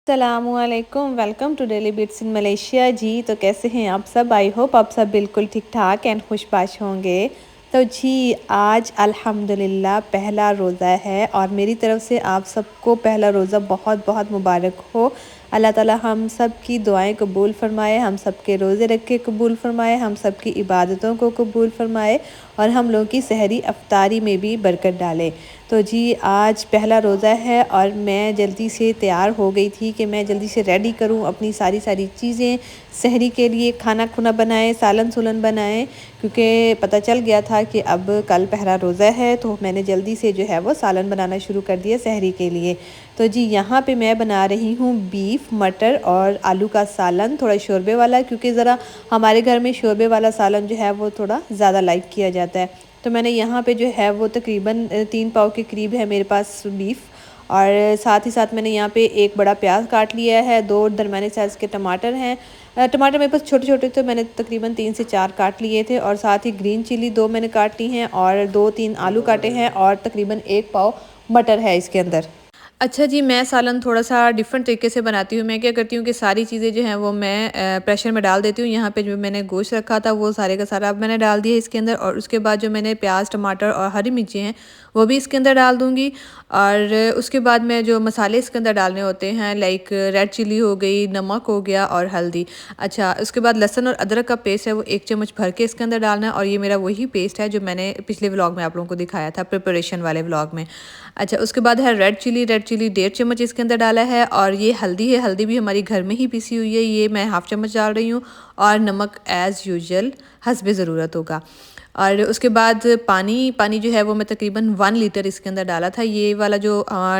अस्सलामुअलैकुम, welcome to Daily Bits in Malaysia. जी तो कैसे हैं आप सब? आई होप आप सब बिल्कुल ठीक ठाक एंड खुशबाश होंगे। तो जी आज अल्हम्दुलिल्लाह पहला रोज़ा है और मेरी तरफ से आप सबको पहला रोज़ा बहुत बहुत मुबारक हो। अल्लाह ताला हम सब की दुआएं कबूल फ़रमाए, हम सब के रोज़े रखे कबूल फ़रमाए, हम सब की इबादतों को कबूल फ़रमाए और हम लोगों की सहरी अफ्तारी में भी बरकत डाले। तो जी आज पहला रोज़ा है और मैं जल्दी से तैयार हो गई थी कि मैं जल्दी से रेडी करूं अपनी सारी चीज़ें, सहरी के लिए खाना खुना बनाएं, सालन सुलन बनाएं, क्योंकि पता चल गया था कि अब कल पहला रोज़ा है। तो मैंने जल्दी से जो है वो सालन बनाना शुरू कर दिया सहरी के लिए। तो जी यहाँ पे मैं बना रही हूँ बीफ मटर और आलू का सालन, थोड़ा शोरबे वाला, क्योंकि ज़रा हमारे घर में शोरबे वाला सालन जो है वो थोड़ा ज़्यादा लाइक किया जाता है। तो मैंने यहाँ पे जो है वो तकरीबन 3 पाव के करीब है मेरे पास बीफ, और साथ ही साथ मैंने यहाँ पे एक बड़ा प्याज काट लिया है, 2 दरमियाने साइज़ के टमाटर हैं। टमाटर मेरे पास छोटे छोटे थे, मैंने तकरीबन 3 से 4 काट लिए थे, और साथ ही ग्रीन चिली 2 मैंने काट ली हैं, और 2-3 आलू काटे हैं, और तकरीबन 1 पाव मटर है इसके अंदर। अच्छा जी, मैं सालन थोड़ा-सा डिफ़रेंट तरीके से बनाती हूँ। मैं क्या करती हूँ कि सारी चीज़ें जो हैं वो मैं प्रेशर में डाल देती हूँ। यहाँ पे जो मैंने गोश्त रखा था वो सारे का सारा अब मैंने डाल दिया इसके अंदर, और उसके बाद जो मैंने प्याज़, टमाटर और हरी मिर्ची हैं वो भी इसके अंदर डाल दूँगी। और उसके बाद मैं जो मसाले इसके अंदर डालने होते हैं, लाइक रेड चिली हो गई, नमक हो गया और हल्दी। अच्छा, उसके बाद लहसुन और अदरक का पेस्ट है वो 1 चम्मच भर के इसके अंदर डालना है, और ये मेरा वही पेस्ट है जो मैंने पिछले व्लॉग में आप लोगों को दिखाया था, प्रिपरेशन वाले व्लॉग में। अच्छा, उसके बाद है रेड चिली 1.5 चम्मच इसके अंदर डाला है, और ये हल्दी है, हल्दी भी हमारी घर में ही पिसी हुई है, ये मैं हाफ़ चम्मच डाल रही हूँ, और नमक एज़ यूजुअल हस्बे ज़रूरत होगा। और उसके बाद पानी जो है वो मैं तकरीबन 1 लीटर इसके अंदर डाला था। ये वाला जो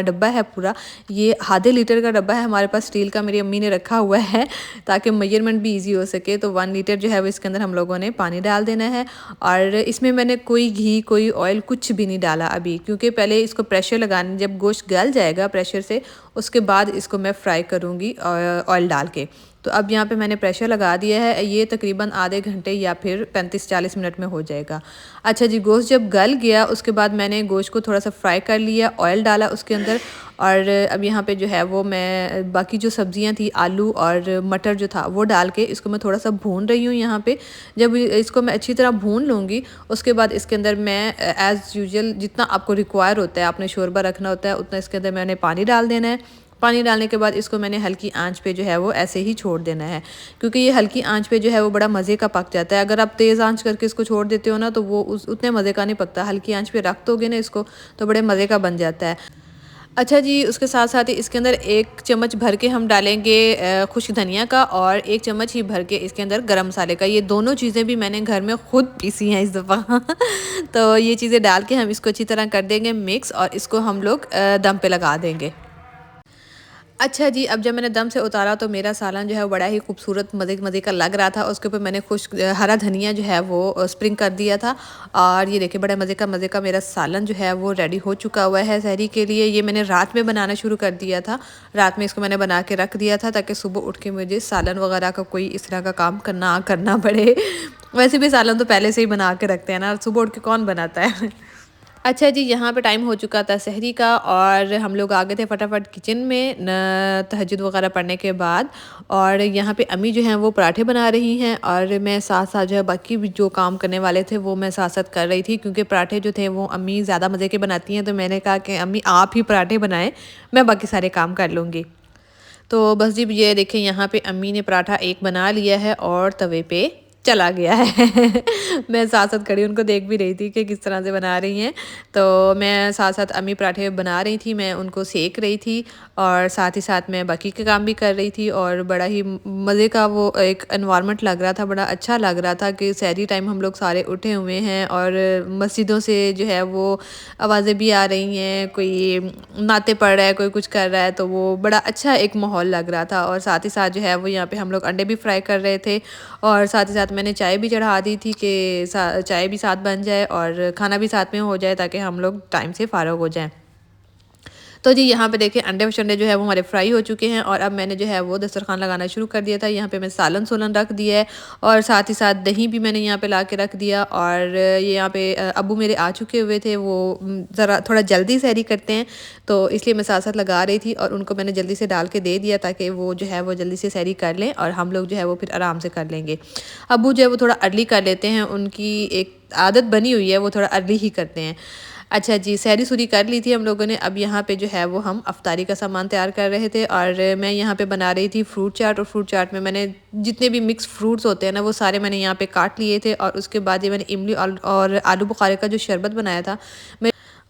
डब्बा है पूरा, ये आधे लीटर का डब्बा है हमारे पास स्टील का, मेरी अम्मी ने रखा हुआ है ताकि मेजरमेंट भी ईजी हो सके। तो 1 लीटर जो है वो इसके अंदर हम लोगों ने पानी डाल देना है, और इसमें मैंने कोई घी कोई ऑयल कुछ भी नहीं डाला अभी, क्योंकि पहले इसको प्रेशर लगाने, जब गोश्त गल जाएगा प्रेशर से उसके बाद इसको मैं फ्राई करूँगी ऑयल डाल के। तो अब यहाँ पे मैंने प्रेशर लगा दिया है, ये तकरीबन आधे घंटे या फिर 35-40 मिनट में हो जाएगा। अच्छा जी, गोश्त जब गल गया उसके बाद मैंने गोश्त को थोड़ा सा फ्राई कर लिया, ऑयल डाला उसके अंदर, और अब यहाँ पे जो है वो मैं बाकी जो सब्जियां थी, आलू और मटर जो था वो डाल के इसको मैं थोड़ा सा भून रही हूँ यहाँ पे। जब इसको मैं अच्छी तरह भून लूँगी उसके बाद इसके अंदर मैं एज़ यूजुअल जितना आपको रिक्वायर होता है, आपने शोरबा रखना होता है उतना इसके अंदर मैंने पानी डाल देना है। पानी डालने के बाद इसको मैंने हल्की आंच पे जो है वो ऐसे ही छोड़ देना है, क्योंकि ये हल्की आंच पे जो है वो बड़ा मज़े का पक जाता है। अगर आप तेज़ आंच करके इसको छोड़ देते हो ना तो वो उतने मज़े का नहीं पकता। हल्की आंच पे रख दोगे ना इसको तो बड़े मज़े का बन जाता है। अच्छा जी, उसके साथ साथ ही इसके अंदर 1 चम्मच भर के हम डालेंगे खुश्क धनिया का, और 1 चम्मच ही भर के इसके अंदर गरम मसाले का। ये दोनों चीज़ें भी मैंने घर में खुद पीसी हैं इस दफ़ा तो ये चीज़ें डाल के हम इसको अच्छी तरह कर देंगे मिक्स, और इसको हम लोग दम पे लगा देंगे। अच्छा जी, अब जब मैंने दम से उतारा तो मेरा सालन जो है वो बड़ा ही खूबसूरत मज़े का लग रहा था। उसके ऊपर मैंने हरा धनिया जो है वो स्प्रिंग कर दिया था, और ये देखिए बड़ा मज़े का मेरा सालन जो है वो रेडी हो चुका हुआ है सहरी के लिए। ये मैंने रात में बनाना शुरू कर दिया था, रात में इसको मैंने बना के रख दिया था ताकि सुबह उठ के मुझे सालन वगैरह का कोई इस तरह का काम करना पड़े। वैसे भी सालन तो पहले से ही बना के रखते हैं ना, सुबह उठ के कौन बनाता है। अच्छा जी, यहाँ पे टाइम हो चुका था सहरी का, और हम लोग आ गए थे फटाफट किचन में तहज्जुद वगैरह पढ़ने के बाद। और यहाँ पे अम्मी जो हैं वो पराठे बना रही हैं, और मैं साथ साथ जो है बाकी भी जो काम करने वाले थे वो मैं साथ साथ कर रही थी, क्योंकि पराठे जो थे वो अम्मी ज़्यादा मज़े के बनाती हैं। तो मैंने कहा कि अम्मी आप ही पराठे बनाएं, मैं बाकी सारे काम कर लूँगी। तो बस जी, ये देखिए यहाँ पे अम्मी ने पराठा एक बना लिया है और तवे पे चला गया है मैं साथ-साथ खड़ी उनको देख भी रही थी कि किस तरह से बना रही हैं। तो मैं साथ-साथ अम्मी पराठे बना रही थी, मैं उनको सेक रही थी, और साथ ही साथ मैं बाकी के काम भी कर रही थी, और बड़ा ही मज़े का वो एक एनवायरनमेंट लग रहा था, बड़ा अच्छा लग रहा था कि सहरी टाइम हम लोग सारे उठे हुए हैं, और मस्जिदों से जो है वो आवाज़ें भी आ रही हैं, कोई नाते पढ़ रहा है, कोई कुछ कर रहा है, तो वो बड़ा अच्छा एक माहौल लग रहा था। और साथ ही साथ जो है वो यहाँ पे हम लोग अंडे भी फ्राई कर रहे थे, और साथ ही साथ मैंने चाय भी चढ़ा दी थी कि चाय भी साथ बन जाए और खाना भी साथ में हो जाए ताकि हम लोग टाइम से फ़ारग हो जाएं। तो जी यहाँ पे देखिए अंडे वशंडे जो है वो हमारे फ्राई हो चुके हैं और अब मैंने जो है वो दस्तरखान लगाना शुरू कर दिया था। यहाँ पे मैं सालन सोलन रख दिया है और साथ ही साथ दही भी मैंने यहाँ पे ला के रख दिया। और ये यहाँ पे अब्बू मेरे आ चुके हुए थे, वो ज़रा थोड़ा जल्दी सहरी करते हैं तो इसलिए मैं साथ साथ लगा रही थी और उनको मैंने जल्दी से डाल के दे दिया ताकि वो जो है वो जल्दी से सहरी कर लें और हम लोग जो है वो फिर आराम से कर लेंगे। अब्बू जो है वो थोड़ा अर्ली कर लेते हैं, उनकी एक आदत बनी हुई है, वो थोड़ा अर्ली ही करते हैं। अच्छा जी, सहरी सूरी कर ली थी हम लोगों ने। अब यहाँ पे जो है वो हम अफ्तारी का सामान तैयार कर रहे थे और मैं यहाँ पे बना रही थी फ्रूट चाट। और फ्रूट चाट में मैंने जितने भी मिक्स फ्रूट्स होते हैं ना वो सारे मैंने यहाँ पे काट लिए थे और उसके बाद ये मैंने इमली और आलू बुखारे का जो शरबत बनाया था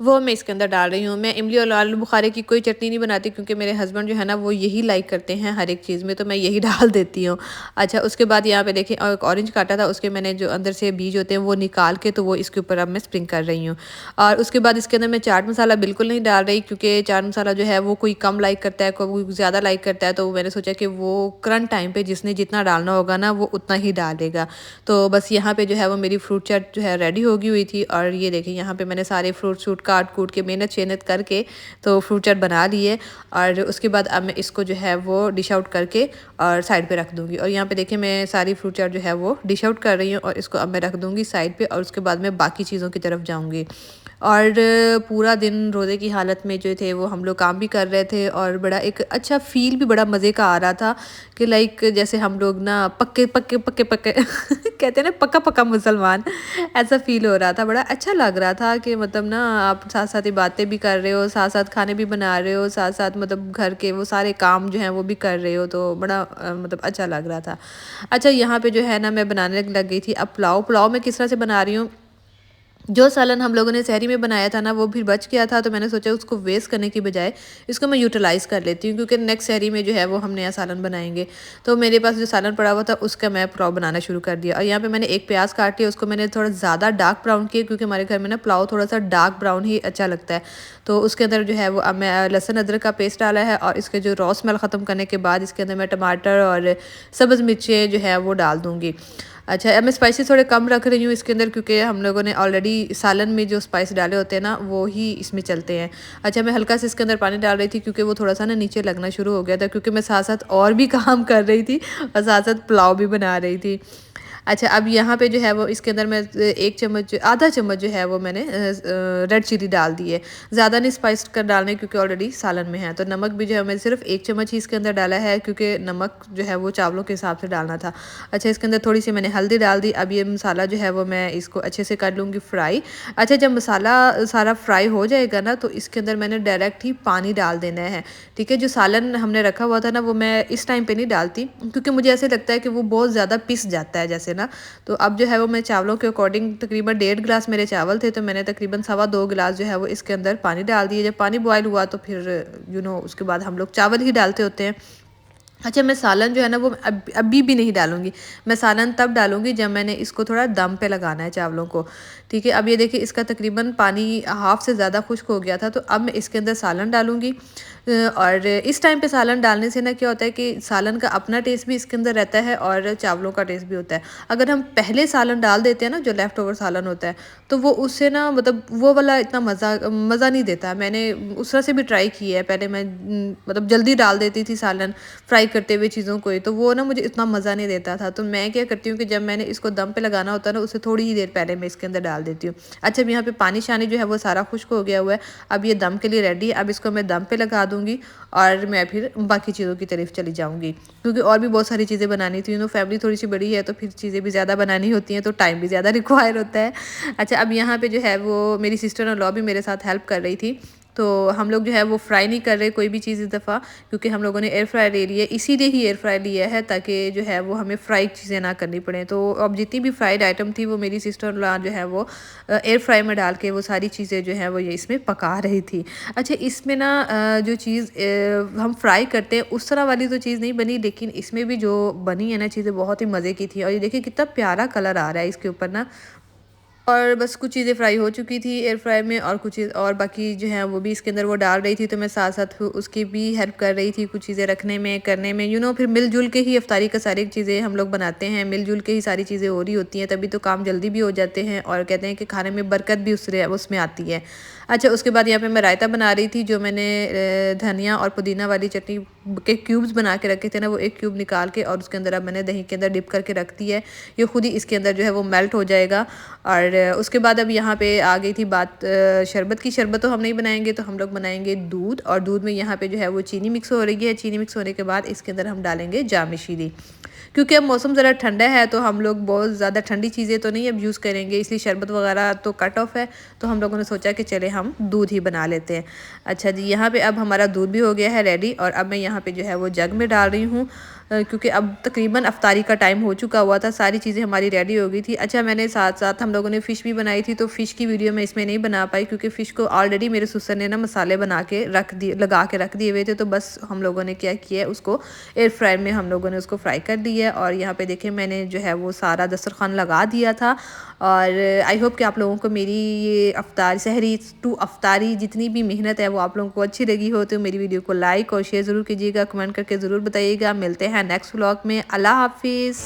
वो मैं इसके अंदर डाल रही हूँ। मैं इमली और आलू बुखारे की कोई चटनी नहीं बनाती क्योंकि मेरे हस्बैंड जो है ना वो यही लाइक करते हैं हर एक चीज़ में, तो मैं यही डाल देती हूँ। अच्छा, उसके बाद यहाँ पे देखिए एक ऑरेंज काटा था, उसके मैंने जो अंदर से बीज होते हैं वो निकाल के तो वो इसके ऊपर अब मैं स्प्रिंग कर रही हूँ। और उसके बाद इसके अंदर मैं चाट मसाला बिल्कुल नहीं डाल रही क्योंकि चाट मसाला जो है वो कोई कम लाइक करता है, कोई ज़्यादा लाइक करता है, तो मैंने सोचा कि वो करंट टाइम पर जिसने जितना डालना होगा ना वो उतना ही डालेगा। तो बस यहाँ पर जो है वो मेरी फ्रूट चाट जो है रेडी होगी हुई थी। और ये देखिए यहाँ पर मैंने सारे फ्रूट शूट काट कूट के मेहनत शेनत करके तो फ्रूट चाट बना ली है। और उसके बाद अब मैं इसको जो है वो डिश आउट करके और साइड पे रख दूँगी। और यहाँ पे देखिए मैं सारी फ्रूट चाट जो है वो डिश आउट कर रही हूँ और इसको अब मैं रख दूँगी साइड पे और उसके बाद मैं बाकी चीज़ों की तरफ जाऊँगी। और पूरा दिन रोज़े की हालत में जो थे वो हम लोग काम भी कर रहे थे और बड़ा एक अच्छा फ़ील भी बड़ा मज़े का आ रहा था कि लाइक जैसे हम लोग ना पक्के पक्के पक्के पक्के कहते हैं ना पक्का पक्का मुसलमान, ऐसा फ़ील हो रहा था। बड़ा अच्छा लग रहा था कि मतलब ना आप साथ साथ ही बातें भी कर रहे हो, साथ साथ खाने भी बना रहे हो, साथ साथ मतलब घर के वो सारे काम जो हैं वो भी कर रहे हो, तो बड़ा मतलब अच्छा लग रहा था। अच्छा, यहाँ पे जो है ना मैं बनाने लग गई थी अब पुलाव मैं किस तरह से बना रही हूँ। जो सालन हम लोगों ने सहरी में बनाया था ना वो भी बच गया था, तो मैंने सोचा उसको वेस्ट करने की बजाय इसको मैं यूटिलाइज़ कर लेती हूँ क्योंकि नेक्स्ट सहरी में जो है वो हम नया सालन बनाएंगे। तो मेरे पास जो सालन पड़ा हुआ था उसका मैं पुलाव बनाना शुरू कर दिया। और यहाँ पे मैंने एक प्याज काट लिया, उसको मैंने थोड़ा ज़्यादा डार्क ब्राउन किया क्योंकि हमारे घर में ना पुलाव थोड़ा सा डार्क ब्राउन ही अच्छा लगता है। तो उसके अंदर जो है वो अब मैं लहसुन अदरक का पेस्ट डाला है और इसके जो रॉ स्मेल ख़त्म करने के बाद इसके अंदर मैं टमाटर और सब्ज़ मिर्चें जो है वो डाल दूँगी। अच्छा, अब मैं स्पाइसी थोड़े कम रख रही हूँ इसके अंदर क्योंकि हम लोगों ने ऑलरेडी सालन में जो स्पाइस डाले होते हैं ना वो ही इसमें चलते हैं। अच्छा, मैं हल्का से इसके अंदर पानी डाल रही थी क्योंकि वो थोड़ा सा ना नीचे लगना शुरू हो गया था क्योंकि मैं साथ साथ और भी काम कर रही थी और साथ साथ पुलाव भी बना रही थी। अच्छा, अब यहाँ पे जो है वो इसके अंदर मैं 1 चम्मच आधा चम्मच जो है वो मैंने रेड चिली डाल दी है। ज़्यादा नहीं स्पाइस कर डालने क्योंकि ऑलरेडी सालन में है। तो नमक भी जो है मैंने सिर्फ 1 चम्मच ही इसके अंदर डाला है क्योंकि नमक जो है वो चावलों के हिसाब से डालना था। अच्छा, इसके अंदर थोड़ी सी मैंने हल्दी डाल दी। अब ये मसाला जो है वो मैं इसको अच्छे से कर लूँगी फ्राई। अच्छा, जब मसाला सारा फ्राई हो जाएगा ना तो इसके अंदर मैंने डायरेक्ट ही पानी डाल देना है। ठीक है, जो सालन हमने रखा हुआ था ना वो मैं इस टाइम पे नहीं डालती क्योंकि मुझे ऐसे लगता है कि वो बहुत ज़्यादा पिस जाता है जैसे ना। तो अब जो है वो मैं चावलों के अकॉर्डिंग तकरीबन 1.5 गिलास मेरे चावल थे तो मैंने तकरीबन 2.25 गिलास जो है वो इसके अंदर पानी डाल दिए। जब पानी बॉयल हुआ तो फिर उसके बाद हम लोग चावल ही डालते होते हैं। अच्छा, मैं सालन जो है ना वो अभी भी नहीं डालूँगी, मैं सालन तब डालूँगी जब मैंने इसको थोड़ा दम पे लगाना है चावलों को। ठीक है, अब ये देखिए इसका तकरीबन पानी हाफ़ से ज़्यादा खुश्क हो गया था तो अब मैं इसके अंदर सालन डालूँगी। और इस टाइम पे सालन डालने से ना क्या होता है कि सालन का अपना टेस्ट भी इसके अंदर रहता है और चावलों का टेस्ट भी होता है। अगर हम पहले सालन डाल देते हैं ना जो लेफ़्ट ओवर सालन होता है तो वो उससे ना मतलब वो वाला इतना मज़ा नहीं देता। मैंने उस तरह से भी ट्राई की है, पहले मैं मतलब जल्दी डाल देती थी सालन फ्राई करते हुए चीज़ों को ही, तो वो ना मुझे इतना मज़ा नहीं देता था। तो मैं क्या करती हूँ कि जब मैंने इसको दम पे लगाना होता है ना उससे थोड़ी ही देर पहले मैं इसके अंदर डाल देती हूँ। अच्छा, अब यहाँ पे पानी शानी जो है वो सारा खुश्क हो गया हुआ है। अब ये दम के लिए रेडी है। अब इसको मैं दम पे लगा दूँगी और मैं फिर बाकी चीज़ों की तरफ चली जाऊँगी क्योंकि और भी बहुत सारी चीज़ें बनानी थी। फैमिली थोड़ी सी बड़ी है तो फिर चीज़ें भी ज़्यादा बनानी होती हैं तो टाइम भी ज़्यादा रिक्वायर होता है। अच्छा, अब यहाँ पे जो है वो मेरी सिस्टर इन लॉ भी मेरे साथ हेल्प कर रही थी। तो हम लोग जो है वो फ्राई नहीं कर रहे कोई भी चीज़ इस दफ़ा क्योंकि हम लोगों ने एयर फ्राई ले लिया है, इसीलिए ही एयर फ्राई लिया है ताकि जो है वो हमें फ्राई चीज़ें ना करनी पड़े। तो अब जितनी भी फ्राइड आइटम थी वो मेरी सिस्टर इन लॉ जो है वो एयर फ्राई में डाल के वो सारी चीज़ें जो है वो ये इसमें पका रही थी। अच्छा, इसमें ना जो चीज़ हम फ्राई करते हैं उस तरह वाली तो चीज़ नहीं बनी, लेकिन इसमें भी जो बनी है ना चीज़ें बहुत ही मज़े की थी। और ये देखिए कितना प्यारा कलर आ रहा है इसके ऊपर ना, और बस कुछ चीज़ें फ्राई हो चुकी थी एयर फ्राई में, और कुछ चीज़ और बाकी जो है वो भी इसके अंदर वो डाल रही थी, तो मैं साथ साथ उसकी भी हेल्प कर रही थी कुछ चीज़ें रखने में, करने में, फिर मिलजुल के ही इफ्तारी का सारी चीज़ें हम लोग बनाते हैं, मिलजुल के ही सारी चीज़ें हो रही होती हैं, तभी तो काम जल्दी भी हो जाते हैं और कहते हैं कि खाने में बरकत भी उसमें आती है। अच्छा, उसके बाद यहाँ पे मैं रायता बना रही थी, जो मैंने धनिया और पुदीना वाली चटनी के क्यूब्स बना के रखे थे ना, वो एक क्यूब निकाल के और उसके अंदर अब मैंने दही के अंदर डिप करके रख दी है। ये खुद ही इसके अंदर जो है वो मेल्ट हो जाएगा। और उसके बाद अब यहाँ पे आ गई थी बात शरबत की। शरबत तो हम नहीं बनाएंगे, तो हम लोग बनाएंगे दूध, और दूध में यहाँ पे जो है वो चीनी मिक्स हो रही है। चीनी मिक्स होने के बाद इसके अंदर हम डालेंगे जाम शीरी। क्योंकि अब मौसम ज़रा ठंडा है, तो हम लोग बहुत ज़्यादा ठंडी चीज़ें तो नहीं अब यूज़ करेंगे, इसलिए शरबत वगैरह तो कट ऑफ है, तो हम लोगों ने सोचा कि चले हम दूध ही बना लेते हैं। अच्छा जी, यहाँ पे अब हमारा दूध भी हो गया है रेडी, और अब मैं यहाँ पे जो है वो जग में डाल रही हूँ, क्योंकि अब तकरीबन अफ्तारी का टाइम हो चुका हुआ था, सारी चीज़ें हमारी रेडी हो गई थी। अच्छा, मैंने साथ साथ हम लोगों ने फ़िश भी बनाई थी, तो फ़िश की वीडियो मैं इसमें नहीं बना पाई, क्योंकि फ़िश को ऑलरेडी मेरे ससुर ने ना मसाले बना के लगा के रख दिए हुए थे, तो बस हम लोगों ने क्या किया है, उसको एयर फ्रायर में हम लोगों ने उसको फ्राई कर लिया है। और यहाँ पे देखिए मैंने जो है वो सारा दस्तरखान लगा दिया था। और आई होप कि आप लोगों को मेरी ये अफ्तार सहरी टू अफ्तारी जितनी भी मेहनत है वो आप लोगों को अच्छी लगी हो, तो मेरी वीडियो को लाइक और शेयर ज़रूर कीजिएगा, कमेंट करके ज़रूर बताइएगा। मिलते हैं नेक्स्ट व्लॉग में। अल्लाह हाफिज़।